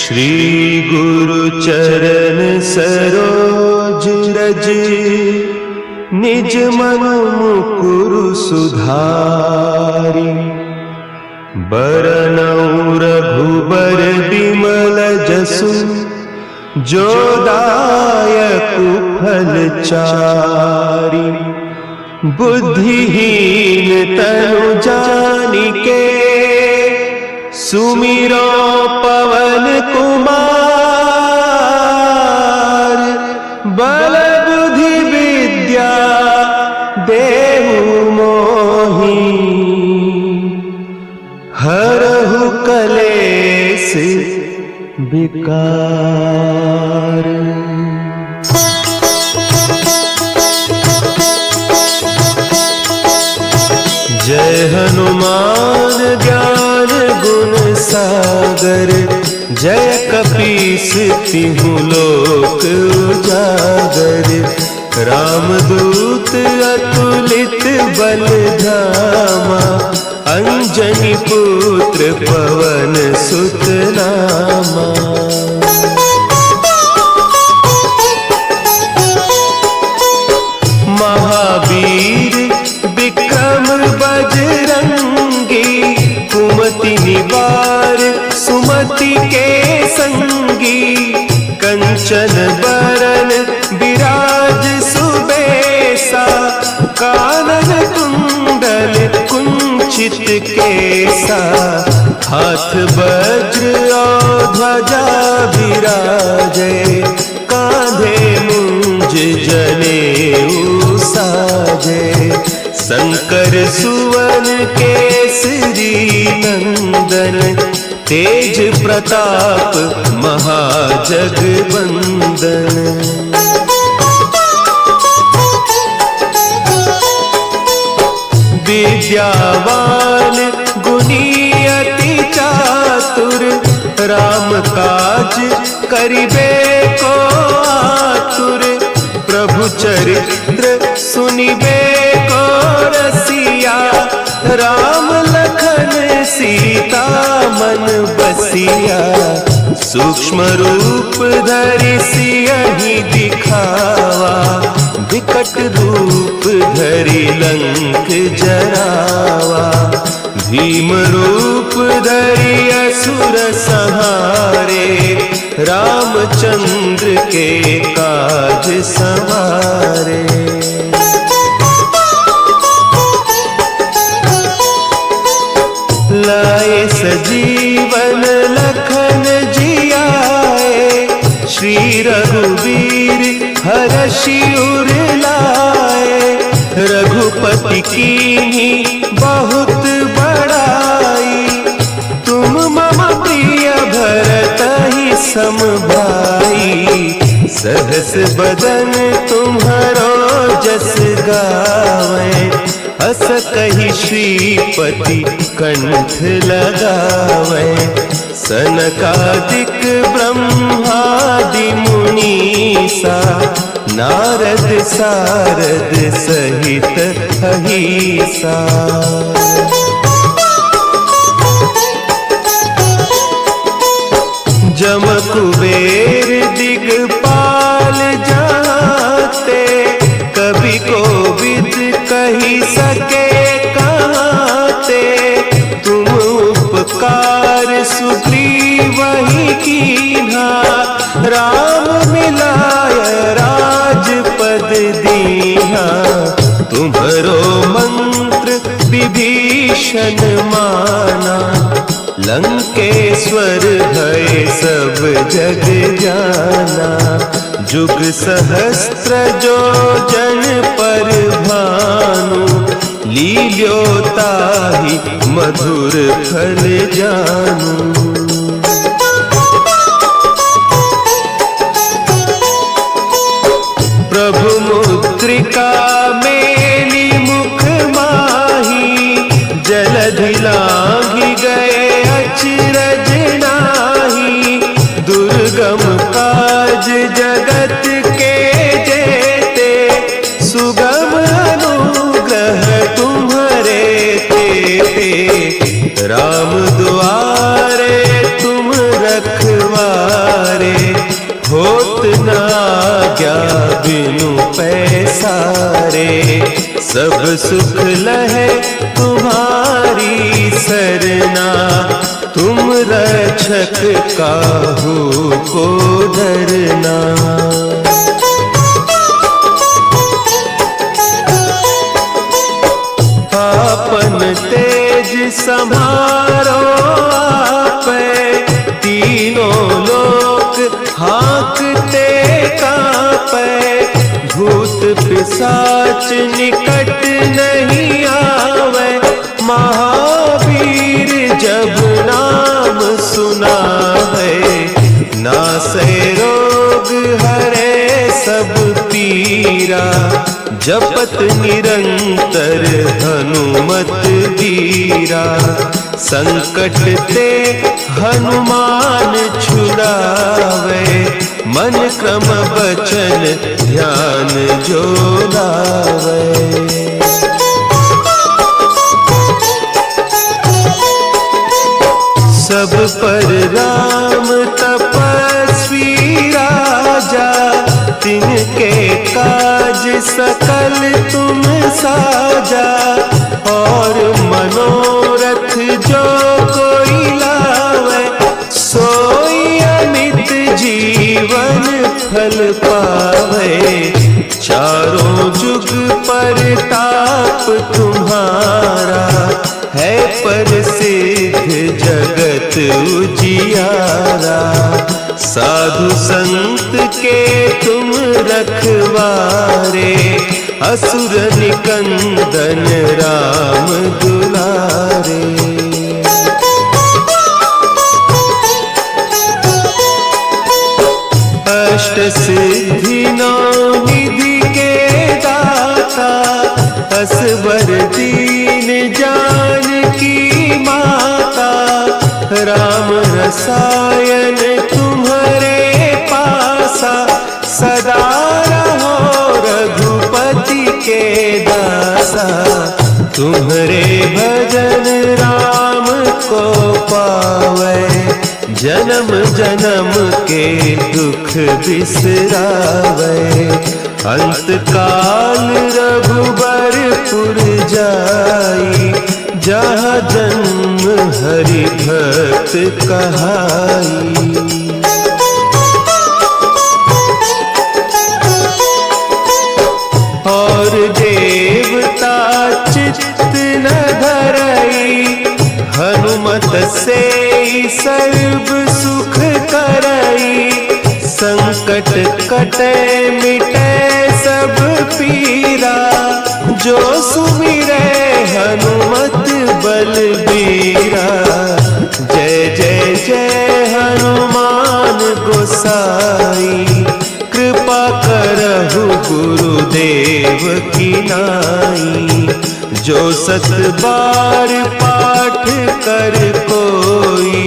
श्री गुरु चरण सरोज रज, निज मन मुकुरु सुधारि। बरनउँ रघुबर बिमल जसु, जो दायकु फल चारि। बुद्धिहीन तनु जानिके, सुमिरो पवन कुमार। बल बुद्धि विद्या देहु मोहि, हरहु कलेस विकार। जय हनुमान ज्ञान गुण सागर, जय कपीस तिहु लोक उजागर। रामदूत अतुलित बल धामा, अंजनी पुत्र पवन सुत नामा। महावीर विक्रम बजरंगी, कुमति निवार सुमति के संगी। कंचन बरन विराज सुबेसा, कानन कुंडल कुंचित केसा। हाथ वज्र और ध्वजा विराजे, कांधे मुंज जनेऊ साजे। शंकर सुवन केसरी नंदन, तेज प्रताप महाजगवंदन। विद्यावान गुणी अति चातुर, राम काज करिबे को आतुर। प्रभु चरित्र सुनिबे को रसिया, राम लखन सीता मन बसिया। सूक्ष्म रूप धरि सियहि दिखावा, विकट रूप धरि लंक जरावा। भीम रूप धरि असुर संहारे, रामचंद्र के काज सवारे। लाए सजीवन लखन जियाए, श्री रघुवीर हरषि उर लाए। रघुपति कीन्ही बहुत बड़ाई, तुम मम प्रिय भरतहि सम भाई। सहस बदन तुम्हरो जस गावें, अस कहि श्रीपति कंठ लगावें। सनकादिक ब्रह्मादि मुनीसा, नारद सारद सहित अहीसा। जम कुबेर दिगपाल जाते, कवि कोविद कही सके कहते। तुम उपकार सुग्रीवहि कीन्हा, राम मिलाय राजपद दीन्हा। तुम्हरो मंत्र विभीषण माना, लंकेश्वर भय सब जग जाना। जुग सहस्त्र जो जन पर भानु, लील्यो ताहि मधुर फल जानू। प्रभु मुद्रिका मेली मुख माही, जलधि लांघि गए अचरज नाही। दुर्गम काज जगत के जेते, सुगम अनुग्रह तुम्हारे तेते। राम दुआरे सुख लहे तुम्हारी सरना, तुम रक्षक काहू को डरना। आपन तेज संभारो आपे, तीनों लोक हाँकते कांपे। भूत पिशाच निकट नहीं आवे, महावीर जब नाम सुनावे। नासे रोग हरे सब पीरा, जपत निरंतर हनुमत बीरा। संकट ते हनुमान छुड़ावे, मन क्रम बचन ध्यान जो लावे। सब पर राम तपस्वी राजा, तिनके काज सकल तुम साजा। और मनोरथ जो कोई लावे, सोई अमित जीवन फल पावे। चारों जुग परताप तुम्हारा, है प्रसिद्ध जगत उजियारा। साधु संत के तुम रखवारे, असुर निकंदन राम दुलारे। अष्ट सिद्धि नौ निधि के दाता, असवर दीन जानकी माता। राम रसायन तुम्हारे पासा, सदा रहो रघुपति के दासा। तुम्हारे भजन राम को पावे, जन्म जन्म के दुख बिसरावे। अंत काल रघुबरपुर जाई, जहाँ जन्म हरि भक्त कहाई। और देवता चित्त न धरई, हनुमत से सर्व सुख करई। संकट कटे मिटे सब पीरा, जो सुमिरे हनुमत बलबीरा। जय जय जय हनुमान गोसाई, कृपा करहु गुरुदेव की नाई। जो सत बार पाठ कर कोई,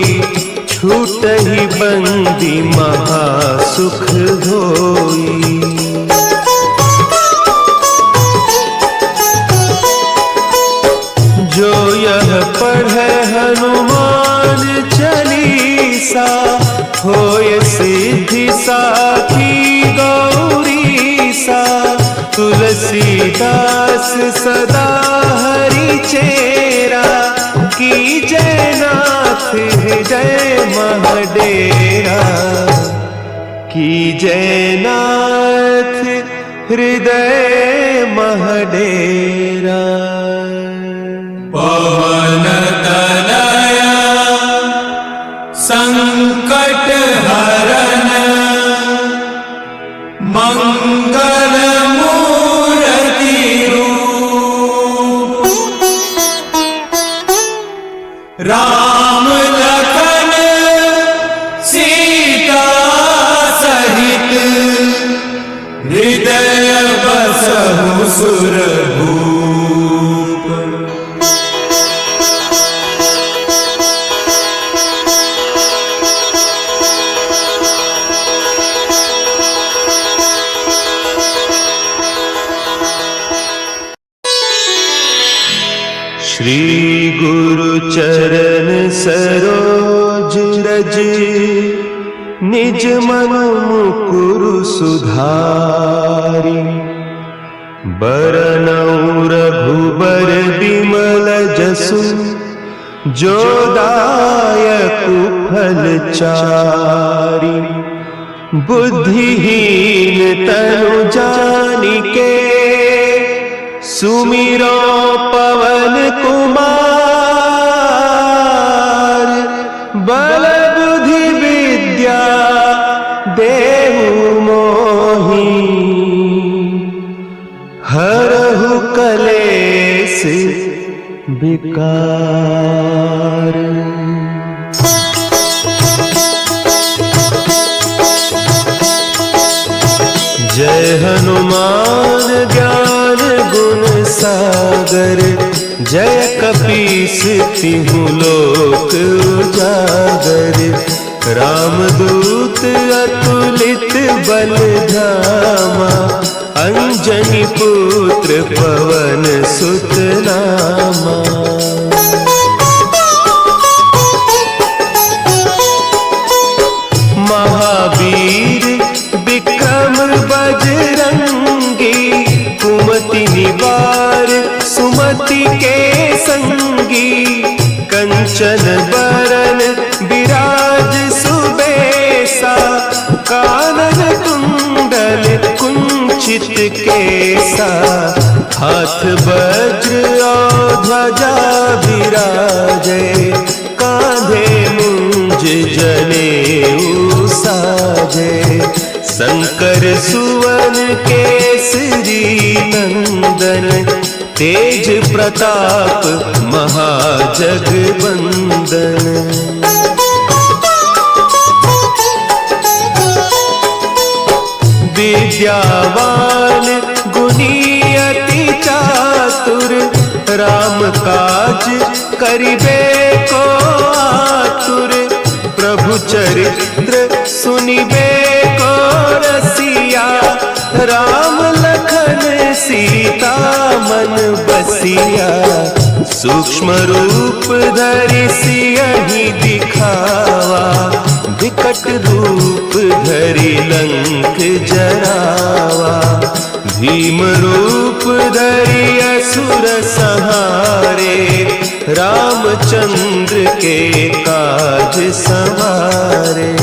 छूट ही बंदी महासुख होई। जो यह पढ़े हनुमान चालीसा, होय सिद्धि साखी गौरीसा। तुलसीदास सदा हरि चेरा, की जयनाथ हृदय महडेरा। की जयनाथ हृदय महडेरा। पवन तनया संकट हरन, मंगल मूर्ति रूप। राम लखन सीता सहित, हृदय बसहु सुरभूप। श्री गुरु चरण सरोज रज, निज मन मुकुरु सुधारि। बरनउँ रघुबर बिमल जसु, जो दायकु फल चारि। बुद्धिहीन तनु जानिके, सुमिरो पवन कुमार। बल बुद्धि विद्या देहु मोहि, हरहु कलेस विकार। जय हनुमान ज्ञान गुण सागर, जय कपीस तिहु लोक उजागर। रामदूत अतुलित बल धामा, अंजनी पुत्र पवन सुत नामा। महावीर विक्रम बजरंगी, कुमति निवार सुमति के संगी। कंचन बरन विराज सुबेसा, कानन कुंडल कुंचित केसा। हाथ वज्र और ध्वजा विराजे, कांधे मुंज जनेऊ साजे। शंकर सुवन केसरी नंदन, तेज प्रताप महाजगवंदन। विद्यावान गुणी अति चातुर, राम काज करिबे को आतुर। प्रभु चरित्र सुनिबे को रसिया, राम लखन सीता मन बसिया। सूक्ष्म रूप धरि सियहि दिखावा, विकट रूप धरि लंक जरावा। भीम रूप धरि असुर संहारे, रामचंद्र के काज सवारे।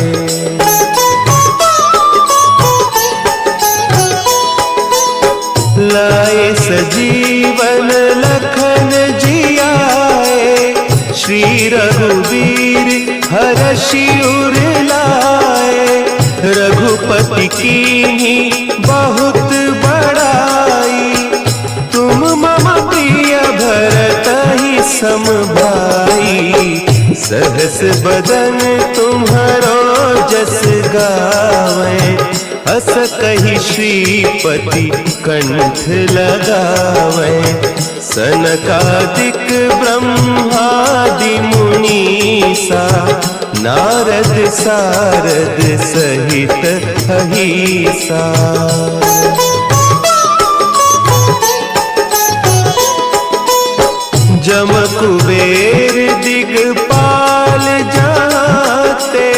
लाए सजीवन लखन जियाए, श्री रघुवीर हरषि उर लाए। रघुपति कीन्ही बहुत बड़ाई, तुम मम प्रिय भरतहि सम भाई। सहस बदन तुम्हरो जस गावें, हस कहि श्रीपति कंठ लगावें। सनकादिक ब्रह्मादि मुनीसा, नारद सारद सहित अहीसा। जम कुबेर दिगपाल जाते,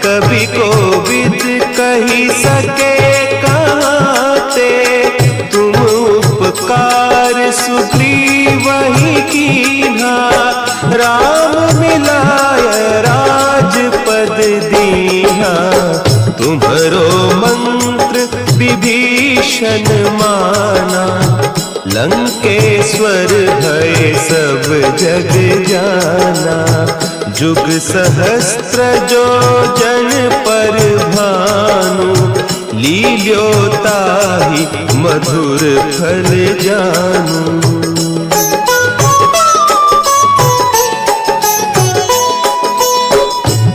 कभी कोविद कही सके कहते। तुम उपकार सुग्रीवहि कीन्हा, राम मिलाय राजपद दीन्हा। तुम्हरो मंत्र विभीषण माना, लंकेश्वर भय सब जग जाना। जुग सहस्त्र जो जन पर भानु, लील्योताहि मधुर फल जानू।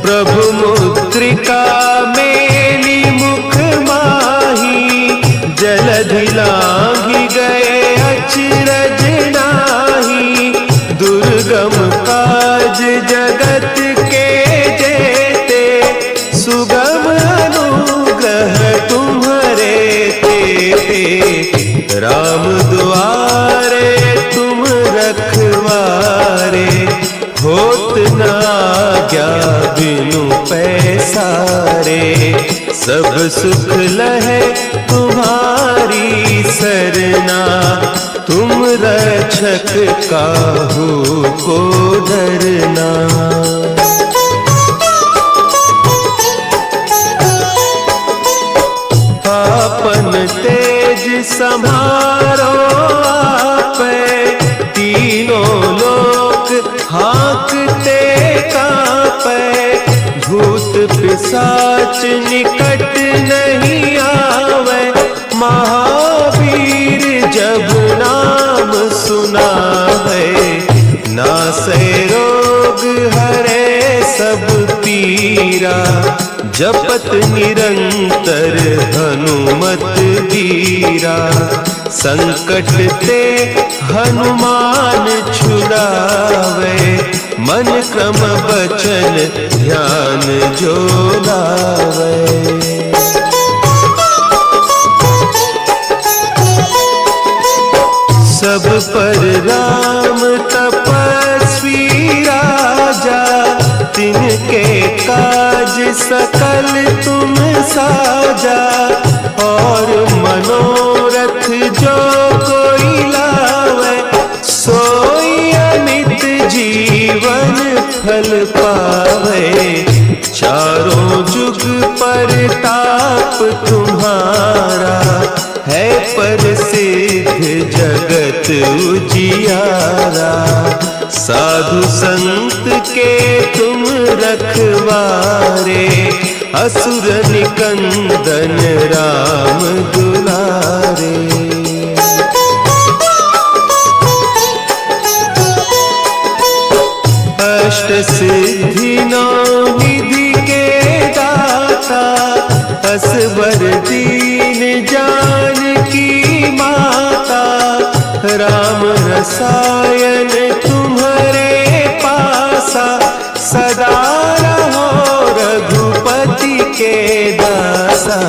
प्रभु मुद्रिका मेली मुख माही, जलधि लांघि गए अचरज नाही। दुर्गम काज जगत के जेते, सुगम अनुग्रह तुम्हरे तेते। राम दुआरे तुम रखवारे, होत न आज्ञा बिनु पैसारे। सब सुख लहे तुम्हारी सरना, तुम रक्षक काहू को डरना। आपन तेज समारो आपे, तीनों लोक हाँकते कांपे। भूत पिशाच निकट नहीं आवे, महावीर जब नाम सुनावे। नासै रोग हरे सब पीरा, जपत निरंतर हनुमत बीरा। संकट ते हनुमान छुड़ावे, मन क्रम बचन ध्यान जो लावे। सब पर राम तपस्वी राजा, तिनके काज सकल तुम साजा। और मनोरथ जो कोई लावे, सोई अमित जीवन फल पावे। चारों जुग परताप तुम्हारा, है प्रसिद्ध जगत उजियारा। साधु संत के तुम रखवारे, असुर निकंदन राम दुलारे। अष्ट सिद्धि नौ निधि के दाता, असवर दीन जानकी माता। राम रसायन तुम्हारे पासा, सदा रहो रघुपति के दासा।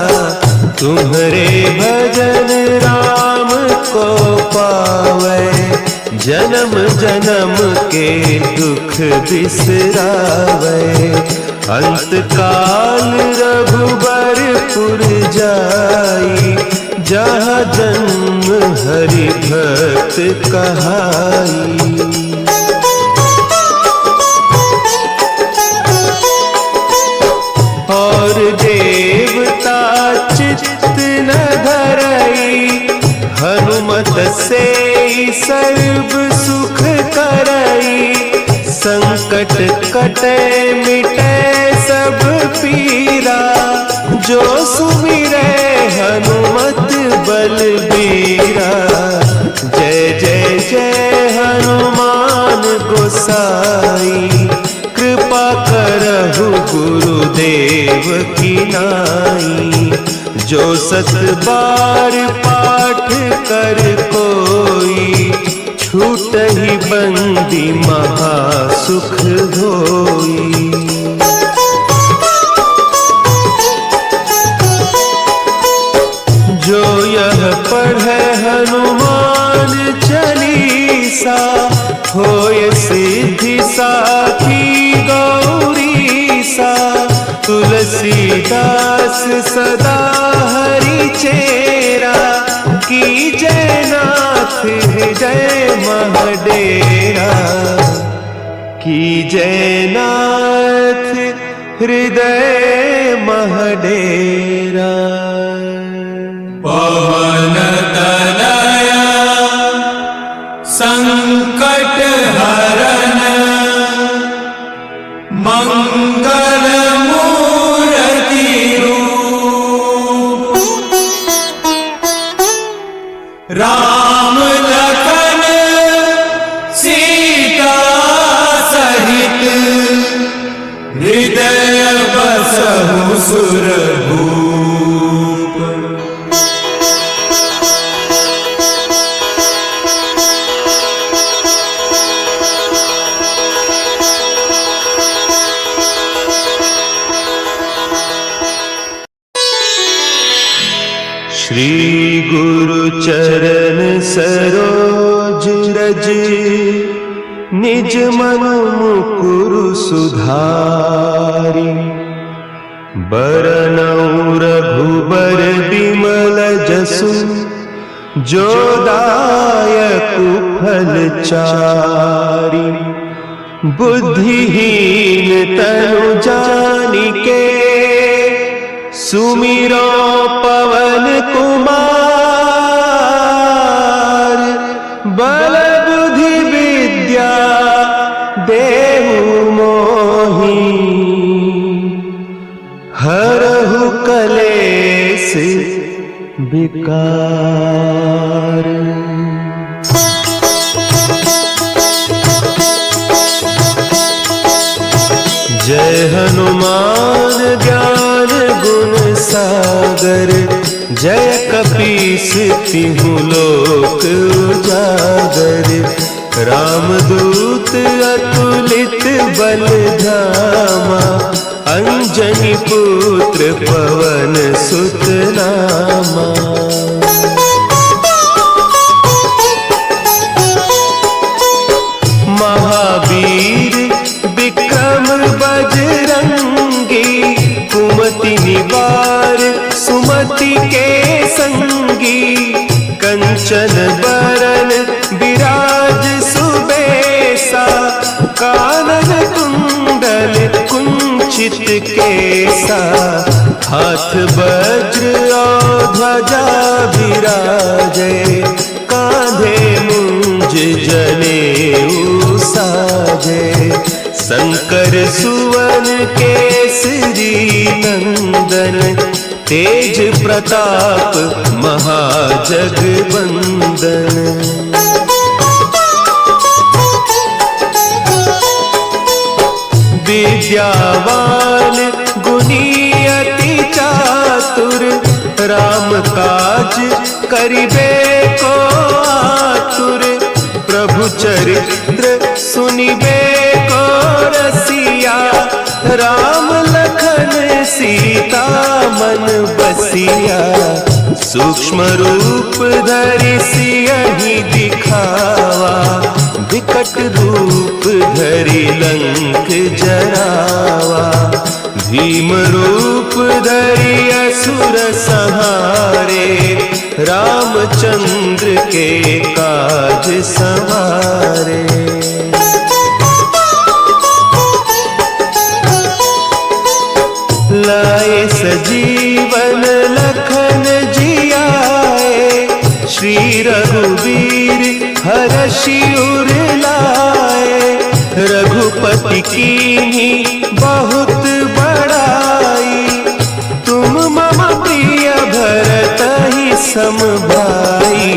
तुम्हारे भजन राम को पावे, जन्म जन्म के दुख बिसरावे। अंत काल रघुबरपुर जाई, जहाँ जन्म हरि भक्त कहाई। और देवता चित्त न धरई, हनुमत से सर्व सुख करई। संकट कटे मिटे सब पीरा, जो सुमिरे हनुमत बलबीरा। जय जय जय हनुमान गोसाई, कृपा करहु गुरुदेव की नाई। जो सत बार पाठ कर कोई, छूट ही बंदी महासुख होई। जो यह पढ़े हनुमान चालीसा, होय सिद्धि साखी गौरीसा। तुलसीदास सदा हरि चेरा, की जय नाथ हृदय महडेरा। की जय नाथ हृदय महडेरा। पवन तनया संकट हरन, मंगल मूर्ति रूप। राम लखन सीता सहित, हृदय बसहु सुरभूप। श्री गुरु चरण सरोज रज, निज मन मुकुरु सुधारी। बरनउँ रघुबर बिमल जसु, जो दायकु फल चारि। बुद्धिहीन तनु जानिके, सुमिरो पवन कुमार। बल बुद्धि विद्या देहु मोहि, हरहु कलेस विकार। जय हनुमान ज्ञान गुण सागर। जय कपीस तिहु लोक उजागर। रामदूत अतुलित बल धामा, अंजनी पुत्र पवन सुत नामा। महावीर विक्रम बजरंगी, कुमति निवार सुमति के संगी। कंचन बरन विराज सुबेसा, कानन कुंडल कुंचित केसा। हाथ वज्र और ध्वजा विराजे, कांधे मुंज जनेऊ साजे। शंकर सुवन केसरी नंदन, तेज प्रताप महाजगवंदन। विद्यावान गुणी अति चातुर, राम काज करिबे को आतुर। प्रभु चरित्र सुनिबे को रसिया, राम लखन सीता मन बसिया। सूक्ष्म रूप धरि सियहि दिखावा, विकट रूप धरि लंक जरावा। भीम रूप धरि असुर संहारे, रामचंद्र के काज सवारे। लाए सजीवन लखन जियाए, श्री रघुवीर हरषि उर लाए। रघुपति कीन्ही बहुत बड़ाई, तुम मम प्रिय भरतहि सम भाई।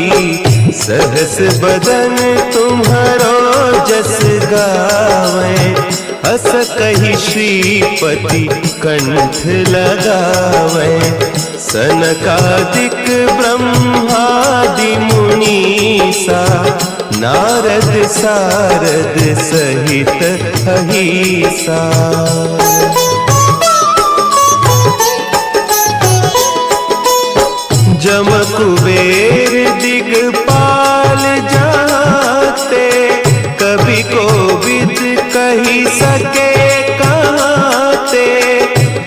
सहस बदन तुम्हरो जस गावें, हस कहि श्रीपति कंठ लगावें। सनकादिक ब्रह्मादि मुनीसा, नारद सारद सहित अहीसा। जम कुबेर दिगपाल जाते, कवि कोविद कही सके कहते।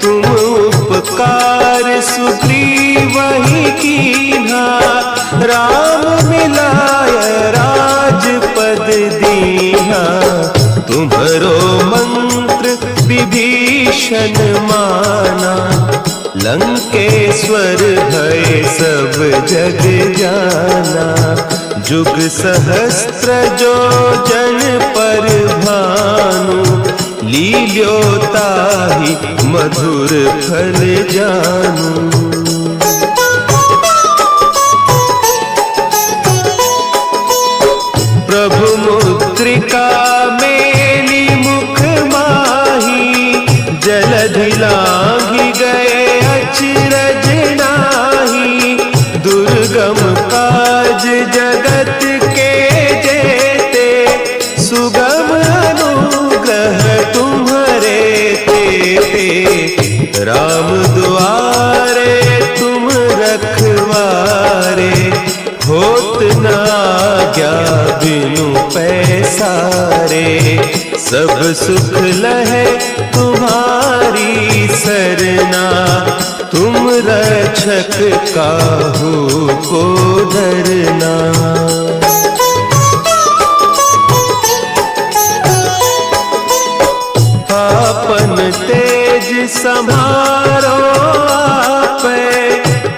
तुम उपकार सुग्रीवहि कीन्हा, राम मिलाय राजपद दीन्हा। तुम्हरो मंत्र विभीषण माना, लंकेश्वर भय सब जग जाना। जुग सहस्त्र जो जन पर भानु, लील्यो ताहि मधुर फल जानू। प्रभु मुद्रिका मेली मुख माही, जलधि लांघि गए अचरज नाही। दुर्गम काज जगत के जेते, सुगम अनुग्रह तुम्हरे तेते। राम दुआरे तुम रखवारे, होत न आज्ञा बिनु पैसारे। दुलारे, सब सुख लहे तुम्हारी सरना, तुम रक्षक काहू को डरना। आपन तेज संभारो आपे,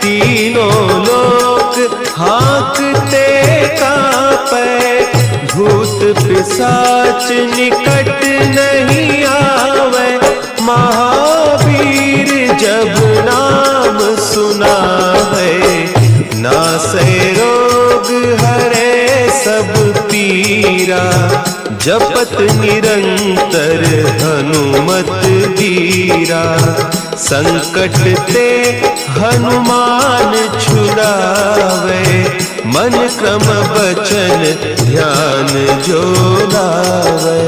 तीनों लोक हाँकते कांपे, भूत पिशाच निकट नहीं आवे, महावीर जब नाम सुनावे, नासे रोग हरे सब पीरा, जपत निरंतर हनुमत बीरा, संकट ते हनुमान छुड़ावे, मन क्रम बचन ध्यान जो लावे।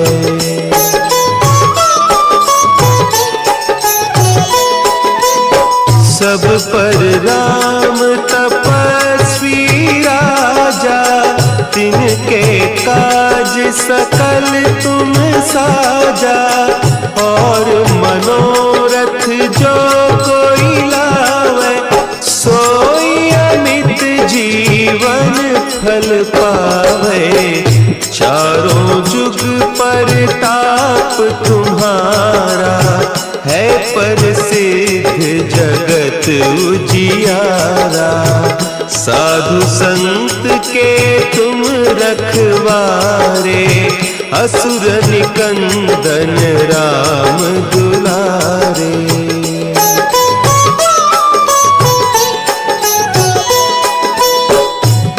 सब पर राम तपस्वी राजा, तिनके काज सकल तुम साजा, और मनोरथ जो कोई लावे, सोई अमित जीवन फल पावे, चारों जुग परताप तुम्हारा, है प्रसिद्ध जगत उजियारा, साधु संत के तुम रखवारे, असुर निकंदन राम दुलारे।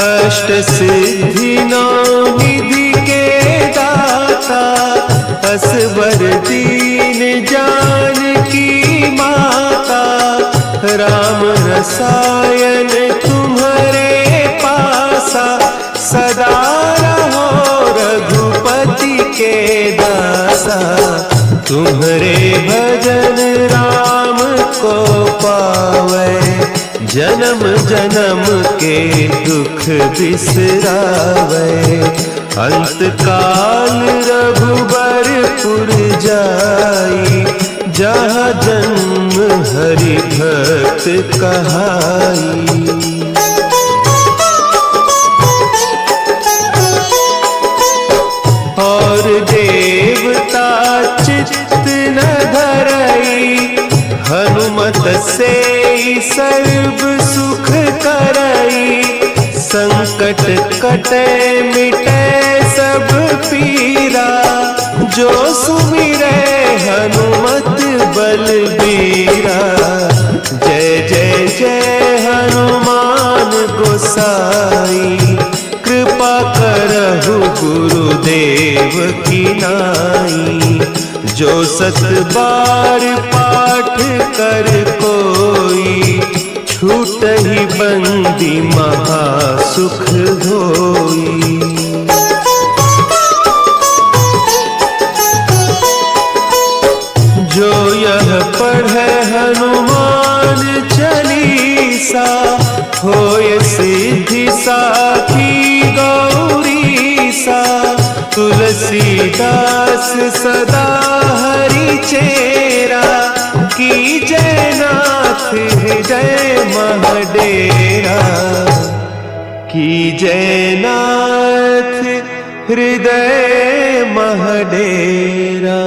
अष्ट सिद्धि नौ निधि के दाता, असवर दीन जानकी माता, राम रसायन तुम्हारे पासा, सदा रहो रघुपति के दासा, तुम्हारे भजन राम को पावे, जन्म जन्म के दुख बिसरावे, अंत काल रघुबरपुर जाई, जहाँ जन्म हरि भक्त कहाई। और देवता चित्त न धरई, हनुमत से सर्व सुख करई, संकट कटे मिटे सब पीरा, जो सुमिरे हनुमत बलबीरा, जय जय जय हनुमान गोसाई, कृपा करहु गुरुदेव की नाई, जो सत बार पाठ कर कोई, छूटहि बंदी महासुख होई। जो यह पढ़े हनुमान चालीसा, होय सिद्धि साखी गौरीसा, तुलसीदास सदा हरि चेरा, की जयनाथ हृदय महडेरा, की जयनाथ हृदय महडेरा।